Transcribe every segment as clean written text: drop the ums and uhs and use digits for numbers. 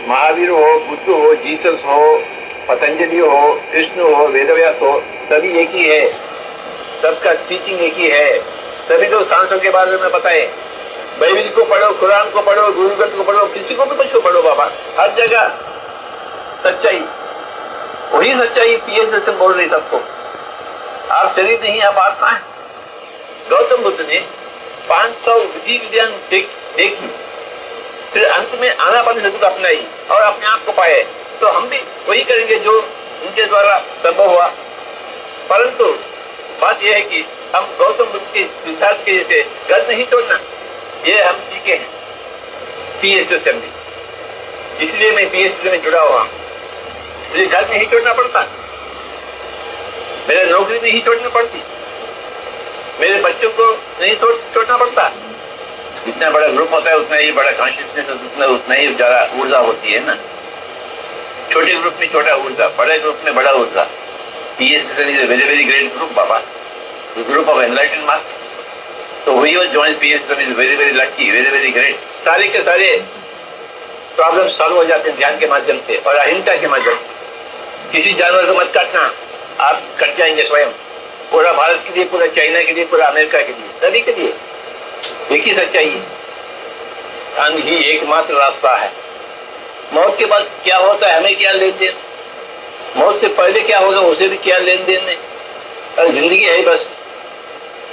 महावीर हो, बुद्ध हो, जीसस हो, पतंजलि हो, कृष्ण हो, वेदव्यास हो, सभी एक ही है, सबका टीचिंग एक ही है। सभी तो सांसों के बारे में बताए। बाइबिल को पढ़ो, कुरान को पढ़ो, गुरुग्रंथ को पढ़ो, किसी को भी कुछ को पढ़ो बाबा, हर जगह सच्चाई, वही सच्चाई पीएस से बोल रही सबको। आप शरीर नहीं, आप आत्मा है। गौतम बुद्ध ने 500 विधि विधान देखी, फिर अंत में आनापान सती को अपनाई और अपने आप को पाए। तो हम भी वही करेंगे जो उनके द्वारा संभव हुआ। परंतु बात यह है कि हम गौतम बुद्ध के सिद्धांत के जैसे घर नहीं छोड़ना, ये हम सीखे हैं पीएससी से भी। इसलिए मैं पीएससी में जुड़ा हुआ। मुझे घर नहीं छोड़ना पड़ता, मेरे नौकरी नहीं छोड़नी पड़ती, मेरे बच्चों को नहीं छोड़ना पड़ता। जितना बड़ा ग्रुप होता है उतना ही बड़ा कॉन्शियसनेस, उतना ही ज्यादा ऊर्जा होती है ना। छोटे ग्रुप में छोटा ऊर्जा, बड़े ग्रुप में बड़ा ऊर्जा। PSC is very very great group बाबा, ग्रुप ऑफ एनलाइटेंड मास। तो वही join PSC is very very lucky, very very great. सारे के सारे प्रॉब्लम सॉल्व हो जाते हैं ध्यान के माध्यम से और अहिंसा के माध्यम से। किसी जानवर को मत काटना, आप कट जाएंगे स्वयं। पूरा भारत के लिए, पूरा चाइना के लिए, पूरा अमेरिका के लिए, सभी के लिए एक ही सच्चाई है। धन ही एकमात्र रास्ता है। मौत के बाद क्या होता है, हमें क्या लेन देन? मौत से पहले क्या होगा, उसे भी क्या लेन देन है? और जिंदगी है बस,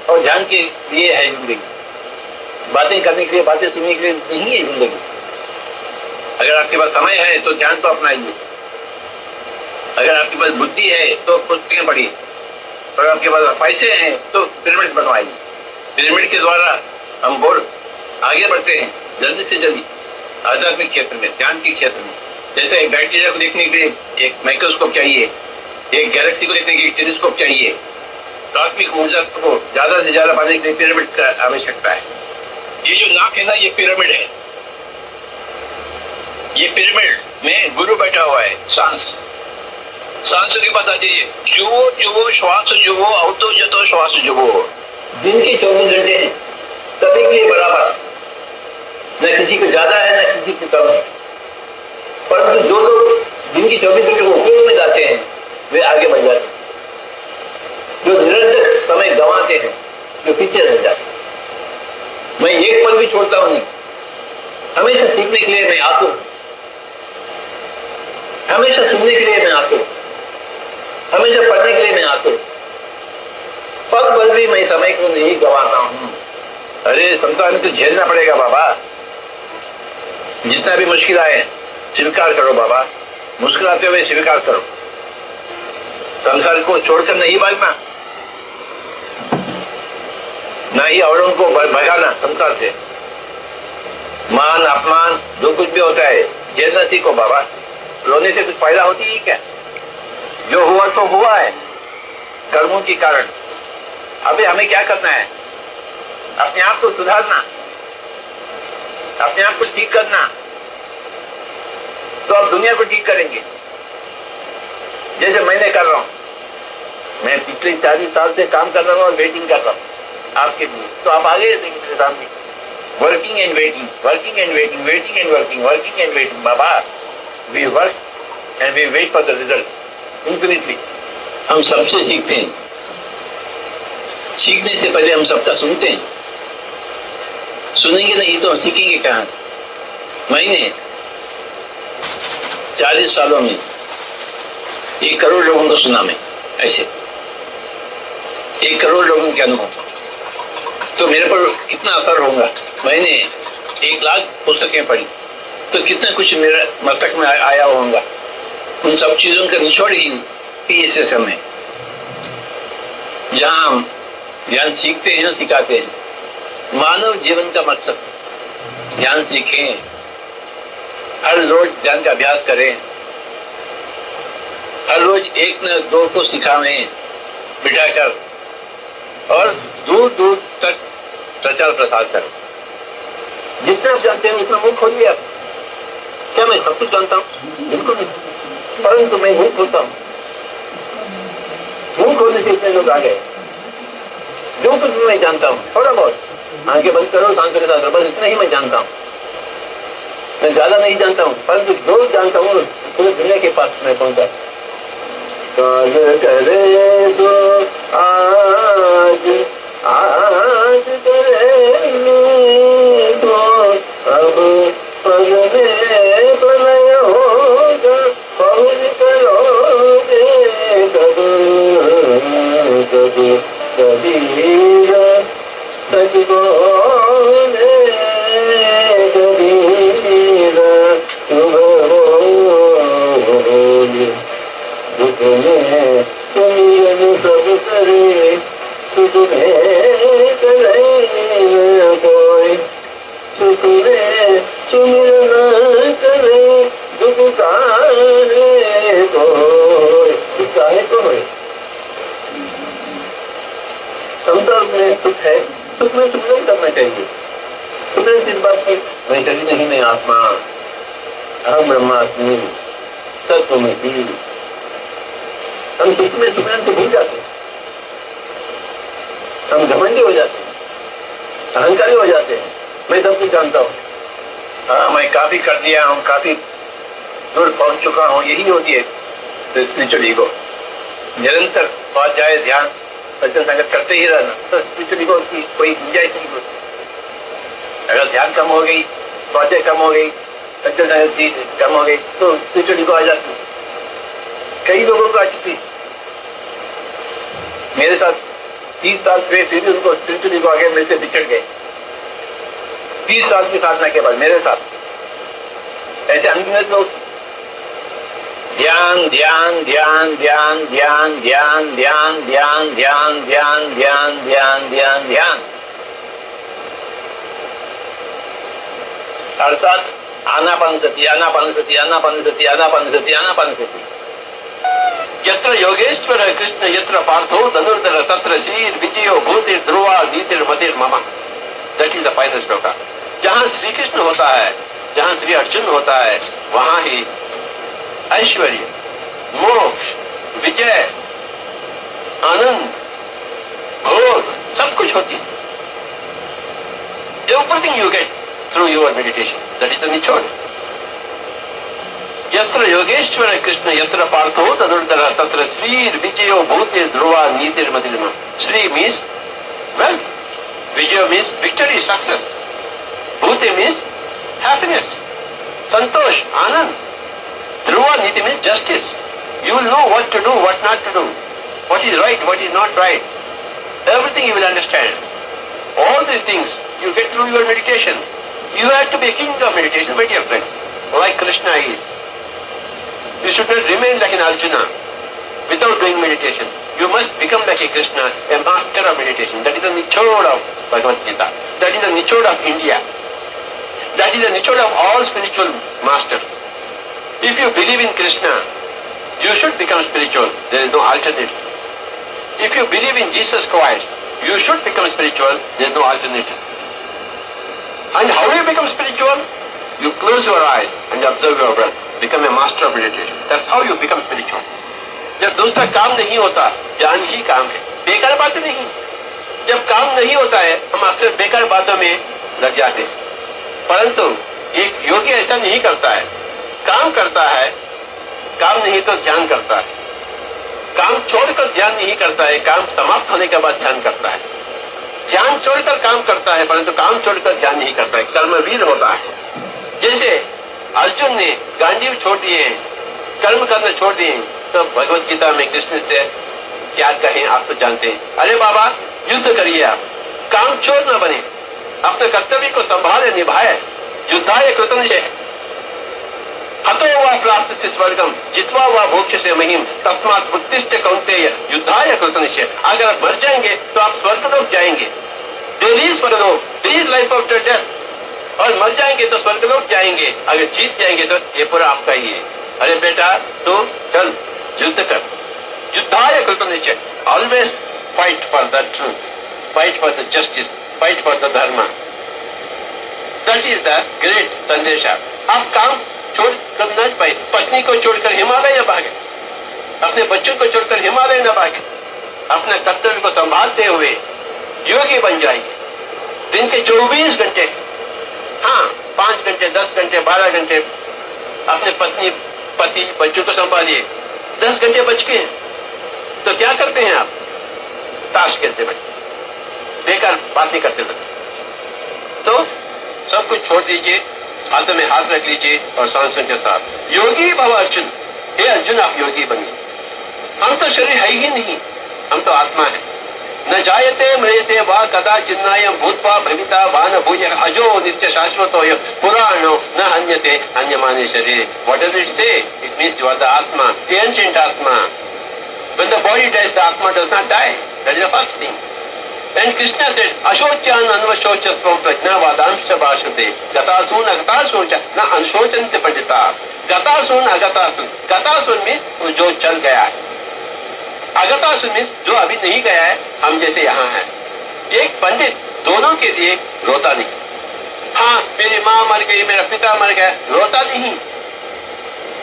और ध्यान के लिए है जिंदगी। बातें करने के लिए, बातें सुनने के लिए नहीं है जिंदगी। अगर आपके पास समय है तो ध्यान तो अपनाइए, अगर आपके पास बुद्धि है तो पुस्तकें पढ़िए, और आपके पास पैसे हैं तो पिरामिड बनवाइए। पिरामिड के द्वारा हम बहुत आगे बढ़ते हैं जल्दी से जल्दी आध्यात्मिक क्षेत्र में, ध्यान के क्षेत्र में। जैसे एक बैक्टीरिया को देखने के लिए एक माइक्रोस्कोप चाहिए, एक गैलेक्सी को देखने के लिए एक टेलीस्कोप चाहिए। कॉस्मिक ऊर्जा को ज्यादा से ज्यादा पाने के लिए पिरामिड का आवश्यकता है। ये जो नाक है ना, ये पिरामिड है। ये पिरामिड में गुरु बैठा हुआ है, सांस की बात आती है। जुवो जुवो श्वास जुवो, अवतो जतो श्वास जुवो। दिन के 24 घंटे हैं, सभी के लिए बराबर, न किसी को ज्यादा है न किसी को कम है। परंतु जो लोग दिन की 24 घंटे को उपयोग में जाते हैं वे आगे बढ़ जाते हैं। जो निरंतर समय गंवाते हैं जो पीछे रह जाते हैं। मैं एक पल भी छोड़ता हूं नहीं, हमेशा सीखने के लिए मैं आतुर हूं, हमेशा सुनने के लिए मैं आतुर हूं, हमेशा पढ़ने के लिए मैं आतुर हूं। पल पल भी मैं समय को नहीं गंवाता हूं। अरे संसार में तो झेलना पड़ेगा बाबा, जितना भी मुश्किल आए स्वीकार करो बाबा, मुस्कुराते हुए स्वीकार करो। संसार को छोड़कर नहीं भागना, ना ही औरों को भगाना संसार से। मान अपमान जो कुछ भी होता है झेलना सीखो बाबा। रोने से कुछ फायदा होती है क्या? जो हुआ तो हुआ है कर्मों के कारण। अभी हमें क्या करना है? अपने आप को सुधारना, अपने आप को ठीक करना, तो आप दुनिया को ठीक करेंगे। जैसे मैंने कर रहा हूं, मैं पिछले 40 साल से काम कर रहा हूं और वेटिंग कर रहा हूं आपके लिए। तो आप आगे रहेंगे मेरे सामने। Working and waiting, working and waiting, waiting and working, working and waiting बाबा। We work and we wait for the result infinitely. हम सबसे सीखते हैं, सीखने से पहले हम सबका सुनते हैं। सुनेंगे नहीं तो हम सीखेंगे कहां से? मैंने 40 सालों में 1 करोड़ लोगों को सुना। मैं ऐसे 1 करोड़ लोगों के अनुभव, तो मेरे पर कितना असर होगा? मैंने 1 लाख पुस्तकें पढ़ी, तो कितना कुछ मेरे मस्तक में आया होगा। उन सब चीजों का निचोड़ ही पीएसएस में, जहां हम ज्ञान सीखते हैं और सिखाते हैं। मानव जीवन का मकसद ध्यान सीखें, हर रोज ध्यान का अभ्यास करें, हर रोज 1 न 2 को सिखावें बिठाकर, और दूर दूर तक प्रचार प्रसार करें। जितना आप जानते हैं उतना मुंह खोलिए। आप क्या मैं सब कुछ जानता हूँ? बिल्कुल नहीं, परंतु मैं मुंह खोलता हूँ। मुंह खोलने से इतने लोग आ गए। जो कुछ भी मैं जानता हूँ थोड़ा बहुत, आंखें बंद करो, सांसों के साथ बस इतना ही मैं जानता हूँ। मैं ज्यादा नहीं जानता हूँ, परंतु जो जानता हूँ पूरे दुनिया के पास मैं पहुंचा। काल करे तो आज, आज करे तो अब पग में प्रलय होगा, पहुँच करोगे कब कब कबीर सच बोले कबीर सुबह होगी। दुख में सुमिरन सब करे, सुख में करे कोई, सुख में सुमिरन करे, दुख काहे कोई, दुख काहे कोई। संसार में सुख है, सुख में सुमिरन करना चाहिए। सुमिरन किस बात की? मैं शरीर नहीं, मैं आत्मा, अहम ब्रह्मास्मि तत्त्वमसि। हम सुख में सुमिरन को भूल जाते हैं, हम घमंडी हो जाते हैं, अहंकारी हो जाते हैं। मैं सब कुछ जानता हूँ, हाँ मैं काफी कर लिया हूँ, काफी दूर पहुंच चुका हूँ, यही होती है स्पिरिचुअल ईगो। निरंतर स्वाध्याय ध्यान सत्संग संगत करते ही रहना, तो स्पिरिचुअल ईगो की कोई गुंजाइश नहीं होती। अगर ध्यान कम हो गई, स्वाध्याय कम हो गई, सत्संग संगत कम हो गई, तो स्पिरिचुअल ईगो आ जाती है। कई लोगों को आ चुकी, मेरे साथ 30 साल हुए, फिर उनको स्पिरिचुअल ईगो आ गया, मेरे से बिछड़ गए। 30 साल की साधना के बाद मेरे साथ ऐसे अनगिनत लोग। ध्यान ध्यान ध्यान ध्यान ध्यान ध्यान ध्यान ध्यान ध्यान ध्यान ध्यान ध्यान ध्यान ध्यान, अर्थात आनापानसति आनापानसति आनापानसति आनापानसति आनापानसति। यत्र योगेश्वर कृष्ण यत्र पार्थो धनुर्धर तत्र शीर विजयो भूतिर ध्रुवा नीतिर मतिर मम। That is the final shloka. जहाँ श्री कृष्ण होता है, जहाँ श्री अर्जुन होता है, वहां ही ऐश्वर्य, मोक्ष, विजय, आनंद, भोग सब कुछ होती है। Everything you get through your meditation, that is the निचोड़। यत्र योगेश्वर कृष्ण यत्र पार्थो धनुर्धर तत्र श्रीर विजयो भूतिर ध्रुवा नीतिर मतिर्म। श्री मीन्स वेल्थ, विजय मीन्स विक्टरी, सक्सेस, भूते मीन्स हैप्पीनेस, संतोष, आनंद, ध्रुवा नीति means justice. You will know what to do, what not to do, what is right, what is not right. Everything you will understand. All these things you get through your meditation. You have to be a king of meditation, my dear friend, like Krishna is. You should not remain like an Arjuna without doing meditation. You must become like a Krishna, a master of meditation. That is the nichod of Bhagavad Gita. That is the nichod of India. That is the nichod of all spiritual masters. If you believe in Krishna, you should become spiritual. There is no alternative. If you believe in Jesus Christ, you should become spiritual. There is no alternative. And how do you become spiritual? You close your eyes and observe your breath. Become a master of meditation. That's how you become spiritual. जब दूसरा काम नहीं होता, जान ही काम है, बेकार बातें नहीं। जब काम नहीं होता है, हम अक्सर बेकार बातों में लग जाते हैं। परंतु एक योगी ऐसा नहीं करता है, काम करता है, काम नहीं तो ध्यान करता है। काम छोड़कर ध्यान नहीं करता है, काम समाप्त होने के बाद ध्यान करता है। ध्यान छोड़कर काम करता है, परंतु काम छोड़कर ध्यान नहीं करता है, कर्मवीर होता है। जैसे अर्जुन ने गांडीव छोड़ दिए, कर्म करना छोड़ दिए, तो भगवत गीता में कृष्ण से क्या कहें आप तो जानते हैं। अरे बाबा, युद्ध करिए, आप काम चोर न बने, अपने कर्तव्य को संभाले, निभाए। युद्धाय कृतनिश्चय, हतो वा प्राप्त स्वर्गम जित्वा वा भोक्ष्यसे महिम तस्मात् उत्तिष्ठ कौन्तेय युद्धाय कृतनिश्चय। अगर आप मर जाएंगे तो आप स्वर्गलोक जाएंगे। देयर इज परलोक, there is life after death. और मर जाएंगे तो स्वर्गलोक जाएंगे, अगर जीत जाएंगे तो ये पूरा आपका ही है। अरे बेटा, तो चल युद्ध कर, युद्धाय कृतनिश्चय। Always fight for the truth, fight for the justice, fight for the dharma. That is the great संदेश। आप काम छोड़ कर न पाए, पत्नी को छोड़कर हिमालय न भागे, अपने बच्चों को छोड़कर हिमालय न भागे, अपने कर्तव्य को संभालते हुए योगी बन जाइए। दिन के 24 घंटे, हाँ 5 घंटे, 10 घंटे, 12 घंटे अपने पत्नी, पति, बच्चों को संभालिए, 10 घंटे बच गए, तो क्या करते हैं आप? ताश खेलते बैठे, बेकार बातें करते बैठे। तो सब कुछ छोड़ दीजिए, हाथों में हाथ रख लीजिए और सांसों के साथ योगी भव अर्जुन। हे अर्जुन, आप योगी बनिए। हम तो शरीर है ही नहीं, हम तो आत्मा है। न जायते म्रियते वा कदा चिन्नायम भूत्वा भविता वा न भूय अजो नित्य शाश्वतोय पुराणो न हन्यते हन्यमाने शरीर। What does it say? It means you are the आत्मा, द एंशिएंट आत्मा। When the body dies, the atma does not die. That is the first thing. And Krishna said, Ashocyan anvashochatvam prajnavadamscha bhashate. Gatasun agatasun na anshocante pandita. Gatasun agatasun. Gatasun means जो चल गया है। अगतासुन means जो अभी नहीं गया है, हम जैसे यहाँ हैं। एक पंडित दोनों के लिए रोता नहीं। हाँ, मेरी माँ मर गई, मेरा पिता मर गया, रोता नहीं।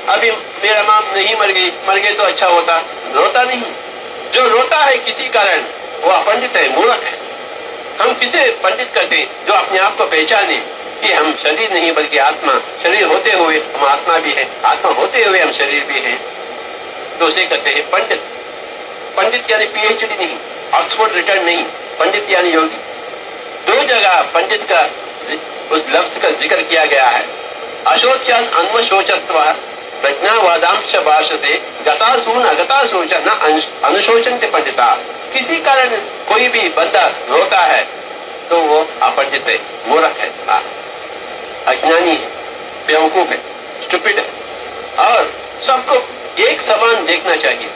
अभी मेरा माँ नहीं मर गई तो अच्छा होता, रोता नहीं। जो रोता है किसी कारण, वो अपंडित है, मूर्ख है। हम किसे पंडित करते हैं? जो अपने आप को पहचाने कि हम शरीर नहीं बल्कि आत्मा, शरीर होते हुए हम आत्मा भी है, आत्मा होते हुए हम शरीर भी है, तो उसे कहते हैं पंडित। पंडित यानी पीएचडी नहीं, ऑक्सफोर्ड रिटर्न नहीं, पंडित यानी योगी। 2 जगह पंडित का उस लफ्ज का जिक्र किया गया है। अशोच्यान अन्वशोचत्वा प्रज्ञावादांश भाषते गतासून अगतासूच न अनुशोचन्ते पंडिता। किसी कारण कोई भी बंदा रोता है तो वो अपंडित है, मूर्ख है, अज्ञानी है, बेवकूफ है, स्टूपिड है। और सबको एक समान देखना चाहिए।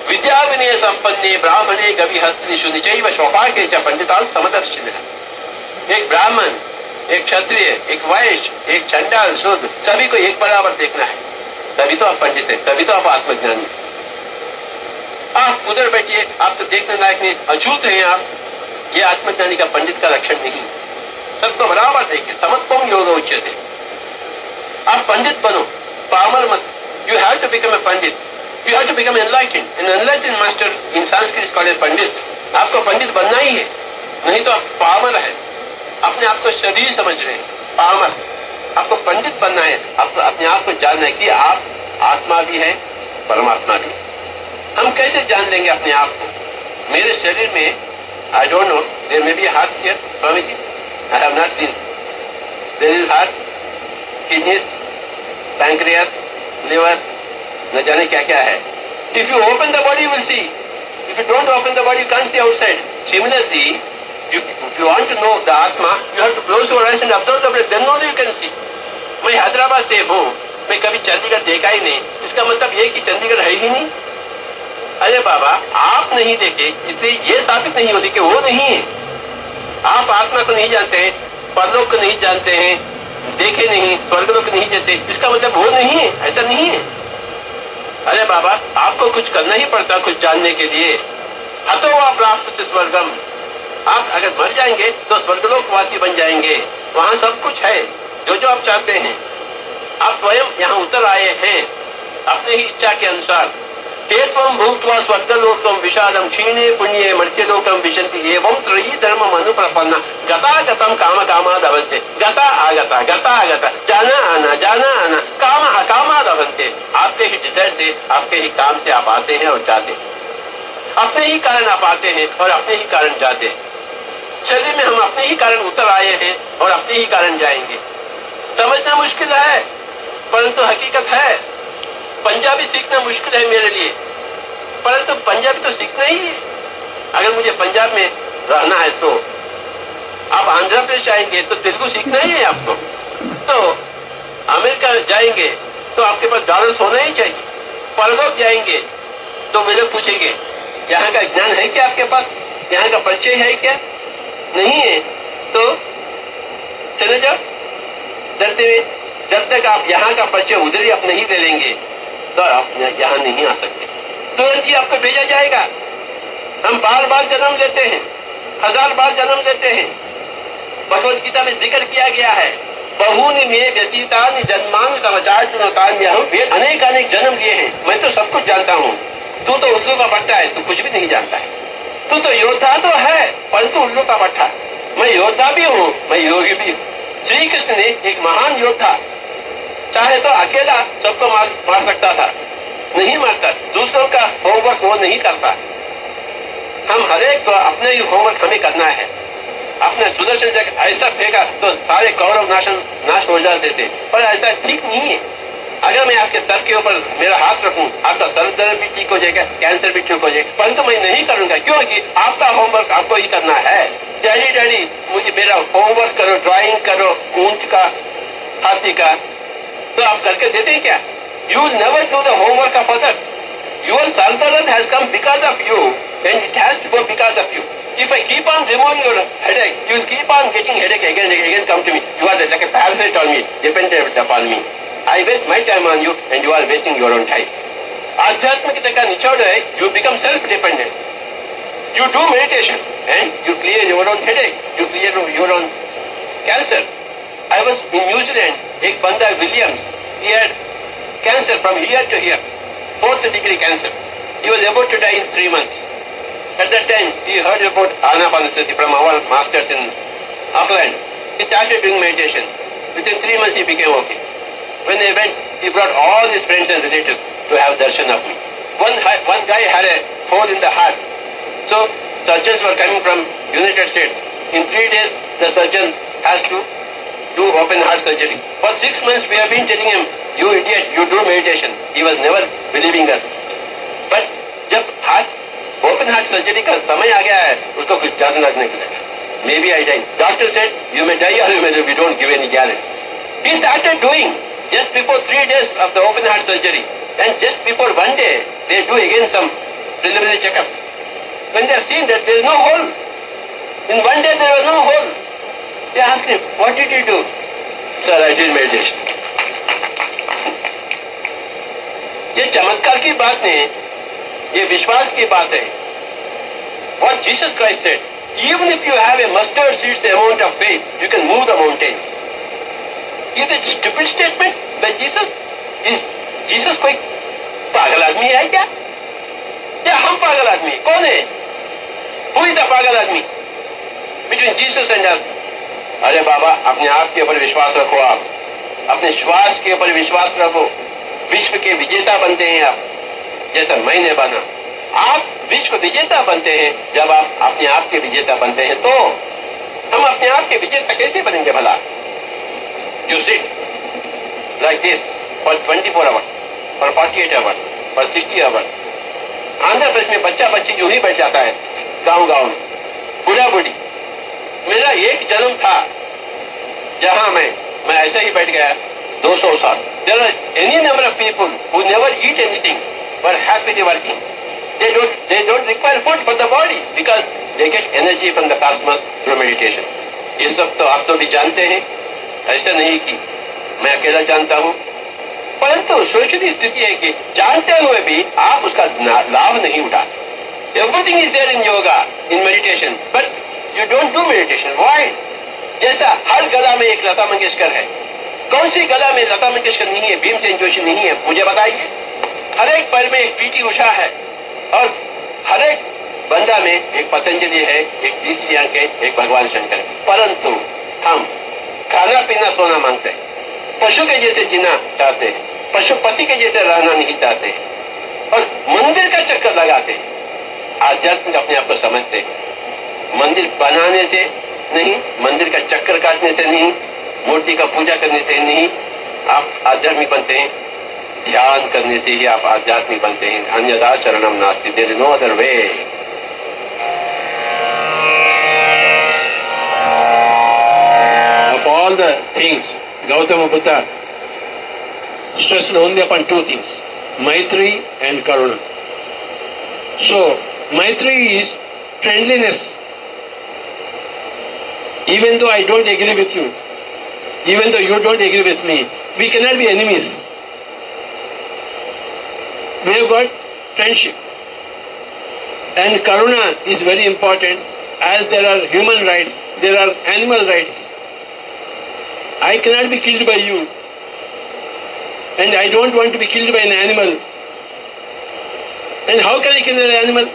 विद्या विनय संपन्ने ब्राह्मणे गविहस्त्रीषु निचैव स्वपाके च पंडिताः समदर्शिनः। एक ब्राह्मण, एक क्षत्रिय, एक वैश्य, एक चंडाल, शूद्र, सभी को एक बराबर देखना है, तभी तो आप पंडित है, तभी तो आप आत्मज्ञानी। आप उधर बैठिए, आप तो देखने लायक नहीं, अछूत हैं आप, ये आत्मज्ञानी का, पंडित का लक्षण नहीं। सबको बराबर देखिए, समत्वम योग उच्यते। आप पंडित बनो, पामर मत। You have to become a pandit, you have to become enlightened. An enlightened master in Sanskrit is called a pandit. आपको पंडित बनना ही है, नहीं तो आप पामर है, अपने आप को शरीर समझ रहे हैं, पामर। आपको पंडित बनना है, आपको अपने आप को जानना है कि आप आत्मा भी है, परमात्मा भी। हम कैसे जान लेंगे अपने आप को? मेरे शरीर में, I don't know, there may be heart here, Swami ji, I have not seen. There is heart, kidneys, pancreas, liver, न जाने क्या क्या है। If you open the body you will see, if you don't open the body you can't see outside. Similarly, if you want to know the Atma, you have to close your eyes and observe the breath, then only you can see. मैं हैदराबाद से हूँ, मैं कभी चंडीगढ़ देखा ही नहीं, इसका मतलब ये कि चंडीगढ़ है ही नहीं। अरे बाबा, आप नहीं देखे इसलिए ये साबित नहीं होती कि वो नहीं है। आप आत्मा को नहीं जानते हैं, परलोक को नहीं जानते हैं, देखे नहीं, स्वर्गलोक को नहीं जानते, इसका मतलब वो नहीं है, ऐसा नहीं है। अरे बाबा, आपको कुछ करना ही पड़ता कुछ जानने के लिए। हतो वा प्राप्त स्वर्गम। आप अगर मर जाएंगे तो स्वर्गलोकवासी बन जाएंगे, वहाँ सब कुछ है जो आप चाहते हैं। आप स्वयं यहाँ उतर आए हैं अपने ही इच्छा के अनुसार। तेत्वं भूत्वा स्वर्गलोकं विशालं क्षीणे पुण्ये मर्त्यलोकं विशन्ति एवं त्रयी धर्मम् अनुप्रपन्ना गता गतं काम कामादवन्ते। गता आगता, गता आगता, जाना आना, जाना आना, काम अकामादवन्ते। आपके ही डिजायर से, आपके ही काम से आप आते हैं और जाते हैं। अपने ही कारण आप आते हैं और अपने ही कारण जाते हैं। शरीर में हम अपने ही कारण उतर आए हैं और अपने ही कारण जाएंगे। समझना मुश्किल है, परंतु हकीकत है। पंजाबी सीखना मुश्किल है मेरे लिए, परंतु पंजाबी तो सीखना ही है। अगर मुझे पंजाब में रहना है तो आप आंध्र प्रदेश आएंगे तो तेलुगु सीखना ही है आपको। तो अमेरिका जाएंगे तो आपके पास डॉलर्स होना ही चाहिए। परलोक जाएंगे तो वे लोग पूछेंगे, यहाँ का ज्ञान है क्या आपके पास? यहाँ का परिचय है क्या? नहीं है तो चले जाओ डरते हुए। जब तक आप यहाँ का परिचय उधर ही आप नहीं ले लेंगे तो आप यहाँ नहीं आ सकते। तुरंत ही आपको भेजा जाएगा। हम बार बार जन्म लेते हैं, 1000 बार जन्म लेते हैं। भगवत गीता में जिक्र किया गया है, बहुनि में व्यतीतानि जन्मानि तव चार्जुनतान्यहं। वे अनेक अनेक जन्म लिए हैं, मैं तो सब कुछ जानता हूँ। तू तो उल्लू का पट्टा है, तू कुछ भी नहीं जानता है। तू तो योद्धा तो है परंतु उल्लू का पट्टा। मैं योद्धा भी हूँ, मैं योगी भी हूँ। श्री कृष्ण ने एक महान योद्धा, चाहे तो अकेला सबको मार सकता था, नहीं मारता, दूसरों का होमवर्क वो नहीं करता। हम हरेक को अपने ही होमवर्क हमें करना है। अपने सुदर्शन चक्र ऐसा फेंका तो सारे कौरव नाश हो जाते थे, पर ऐसा ठीक नहीं है। अगर मैं आपके सर के ऊपर मेरा हाथ रखूं, आपका सर दर्द भी ठीक हो जाएगा, कैंसर भी ठीक हो जाएगा, परंतु मैं नहीं करूंगा, क्योंकि आपका होमवर्क आपको ही करना है। डैडी मुझे मेरा होमवर्क करो, ड्राइंग करो, ऊंट का, हाथी का, तो आप करके देते हैं क्या? You will never do the homework of other. Your संतान has come because of you and it has to go because of you. If I keep on removing your headache, you will keep on getting headache again and again. Come to me. You are like a parasite on me, dependent upon me. I waste my time on you, and you are wasting your own time. आध्यात्मिकता का निचोड़ है, you become self-dependent. You do meditation, and you clear your own headache. You clear your own cancer. I was in New Zealand. एक बंदा Williams, he had cancer from here to here, 4th degree cancer. He was about to die in 3 months. At that time, he heard about Anapanasati from our masters in Auckland. He started doing meditation. Within 3 months, he became okay. When they went, he brought all his friends and relatives to have darshan of me. One guy had a hole in the heart. So, surgeons were coming from United States. In 3 days, the surgeon has to do open heart surgery. For 6 months, we have been telling him, you idiot, you do meditation. He was never believing us. But, जब open heart surgery का समय आ गया है, उसको कुछ डर लगने के लिए, maybe I die, doctor said you may die और you may we don't give any guarantee. He started doing just before 3 days of the open heart surgery, and just before 1 day they do again some preliminary checkups. When they have seen that there is no hole, in 1 day there was no hole, they asked him, what did you do? Sir, I did meditation. ये चमत्कार की बात नहीं, ये विश्वास की बात है. What Jesus Christ said, even if you have a mustard seed's amount of faith, you can move the mountain. Is it stupid statement by Jesus? Is Jesus कोई पागल आदमी है क्या? या हम पागल आदमी? कौन है? Who is the पागल आदमी? Between Jesus and us. अरे बाबा, अपने आप के ऊपर विश्वास रखो. आप अपने श्वास के ऊपर विश्वास रखो. विश्व के विजेता बनते हैं आप, जैसा मैंने बना. आप विश्व विजेता बनते हैं जब आप अपने आप के विजेता बनते हैं. तो हम अपने आप के विजेता कैसे बनेंगे भला? You sit like this for 24 hours, for 48 hours, for 60 hours. Andhra Pradesh में बच्चा बच्ची यूं ही बैठ जाता है, गाँव गाँव में, बूढ़ा बूढ़ी. मेरा एक जन्म था जहां मैं ऐसे ही बैठ गया 200 साल. There are any number of people who never eat anything but happily working. They don't require food for the body because they get energy from the cosmos through meditation. ये सब तो आप तो भी जानते हैं. ऐसा नहीं कि मैं अकेला जानता हूँ, परंतु सोचने स्थिति है कि जानते हुए भी आप उसका लाभ नहीं उठाते. Everything is there in yoga, in meditation, but you don't do meditation. Why? जैसा हर गला में एक लता मंगेशकर है. कौन सी गला में लता मंगेशकर नहीं है, भीमसेन जोशी नहीं है? मुझे बताइए. हर एक पैर में एक पीटी उषा है, और हर एक बंदा में एक पतंजलि है, एक तीसरी अंक है, एक भगवान शंकर है. परंतु हम खाना पीना सोना मांगते हैं, पशु के जैसे जीना चाहते हैं, पशुपति के जैसे रहना नहीं चाहते हैं, और मंदिर का चक्कर लगाते हैं. आध्यात्मिक अपने आप को समझते हैं. मंदिर बनाने से नहीं, मंदिर का चक्कर काटने से नहीं, मूर्ति का पूजा करने से नहीं आप आध्यात्मिक बनते हैं. ध्यान करने से ही आप आध्यात्मिक बनते हैं. अन्यथा शरणम नास्ति. There is no other way. Of all the things, Gautama Buddha stressed only upon 2 things, Maitri and Karuna. So, Maitri is friendliness. Even though I don't agree with you, even though you don't agree with me, we cannot be enemies. We have got friendship. And Karuna is very important, as there are human rights, there are animal rights. I cannot be killed by you, and I don't want to be killed by an animal. And how can I kill an animal?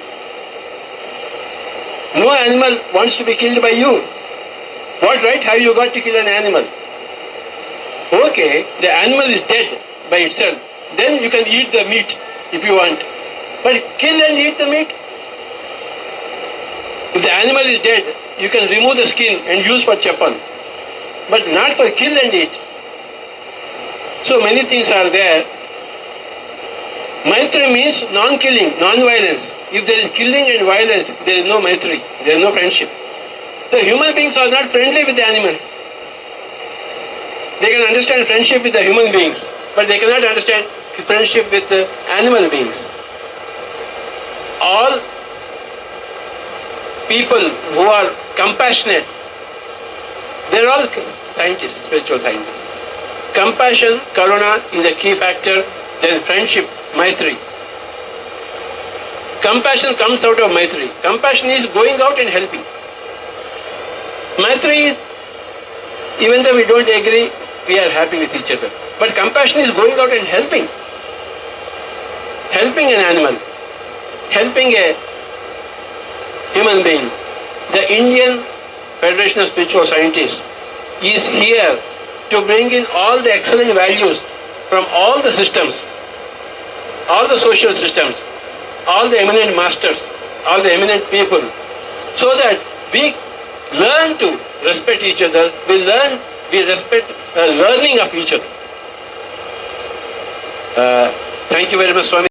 No animal wants to be killed by you. What right have you got to kill an animal? Okay, the animal is dead by itself. Then you can eat the meat if you want. But kill and eat the meat? If the animal is dead, you can remove the skin and use for chapan. But not for kill and eat. So many things are there. Maitri means non-killing, non-violence. If there is killing and violence, there is no Maitri, there is no friendship. The human beings are not friendly with the animals. They can understand friendship with the human beings, but they cannot understand friendship with the animal beings. All people who are compassionate, they are all scientists, spiritual scientists. Compassion, karuna is a key factor. Then friendship, Maitri. Compassion comes out of Maitri. Compassion is going out and helping. Maitri is, even though we don't agree, we are happy with each other. But compassion is going out and helping. Helping an animal. Helping a human being. The Indian Federation of Spiritual Scientists is here to bring in all the excellent values from all the systems, all the social systems, all the eminent masters, all the eminent people, so that we learn to respect each other, we respect learning of each other. Thank you very much, Swami.